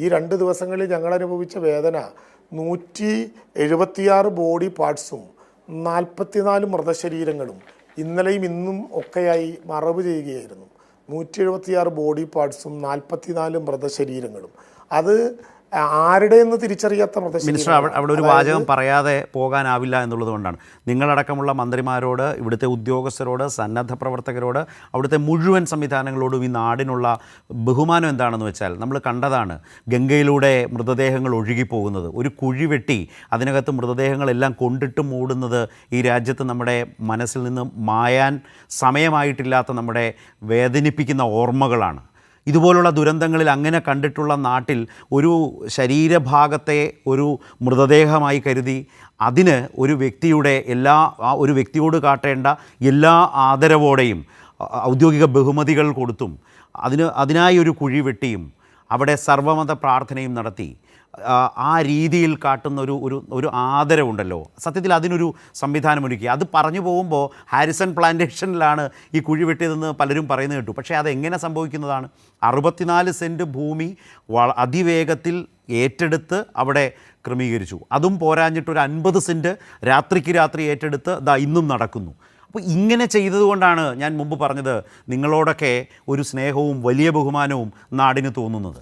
ഈ 2 ദിവസങ്ങളിൽ ഞങ്ങൾ അനുഭവിച്ച വേദന 176 ബോഡി പാർട്സും 44 മൃതശരീരങ്ങളും ഇന്നലെയും ഇന്നും ഒക്കെയായി മറവ് ചെയ്യുകയായിരുന്നു. 176 ബോഡി പാർട്സും 44 മൃതശരീരങ്ങളും. അത് ആരുടെയെന്ന് തിരിച്ചറിയാത്ത മിനിസ്റ്റർ, അവിടെ ഒരു വാചകം പറയാതെ പോകാനാവില്ല എന്നുള്ളത് കൊണ്ടാണ് നിങ്ങളടക്കമുള്ള മന്ത്രിമാരോട്, ഇവിടുത്തെ ഉദ്യോഗസ്ഥരോട്, സന്നദ്ധ പ്രവർത്തകരോട്, അവിടുത്തെ മുഴുവൻ സംവിധാനങ്ങളോടും ഈ നാടിനുള്ള ബഹുമാനം എന്താണെന്ന് വെച്ചാൽ, നമ്മൾ കണ്ടതാണ് ഗംഗയിലൂടെ മൃതദേഹങ്ങൾ ഒഴുകിപ്പോകുന്നത്. ഒരു കുഴി വെട്ടി അതിനകത്ത് മൃതദേഹങ്ങളെല്ലാം കൊണ്ടിട്ട് മൂടുന്നത് ഈ രാജ്യത്ത് നമ്മുടെ മനസ്സിൽ നിന്ന് മായാൻ സമയമായിട്ടില്ലാത്ത നമ്മുടെ വേദനിപ്പിക്കുന്ന ഓർമ്മകളാണ്. ഇതുപോലുള്ള ദുരന്തങ്ങളിൽ അങ്ങനെ കണ്ടിട്ടുള്ള നാട്ടിൽ ഒരു ശരീരഭാഗത്തെ ഒരു മൃതദേഹമായി കരുതി അതിന് ഒരു വ്യക്തിയോട് കാട്ടേണ്ട എല്ലാ ആദരവോടെയും ഔദ്യോഗിക ബഹുമതികൾ കൊടുത്തും അതിനായി ഒരു കുഴി വെട്ടിയും അവിടെ സർവ്വമത പ്രാർത്ഥനയും നടത്തി ആ രീതിയിൽ കാട്ടുന്ന ഒരു ആദരവുണ്ടല്ലോ, സത്യത്തിൽ അതിനൊരു സംവിധാനമൊരുക്കി. അത് പറഞ്ഞു പോകുമ്പോൾ ഹാരിസൺ പ്ലാന്റേഷനിലാണ് ഈ കുഴി വെട്ടിയതെന്ന് പലരും പറയുന്നത് കേട്ടു. പക്ഷേ അതെങ്ങനെ സംഭവിക്കുന്നതാണ്? 64 സെൻറ്റ് ഭൂമി അതിവേഗത്തിൽ ഏറ്റെടുത്ത് അവിടെ ക്രമീകരിച്ചു. അതും പോരാഞ്ഞിട്ടൊരു 50 സെൻറ്റ് രാത്രിക്ക് രാത്രി ഏറ്റെടുത്ത് ഇന്നും നടക്കുന്നു. അപ്പോൾ ഇങ്ങനെ ചെയ്തതുകൊണ്ടാണ് ഞാൻ മുമ്പ് പറഞ്ഞത് നിങ്ങളോടൊക്കെ ഒരു സ്നേഹവും വലിയ ബഹുമാനവും നാടിന് തോന്നുന്നത്.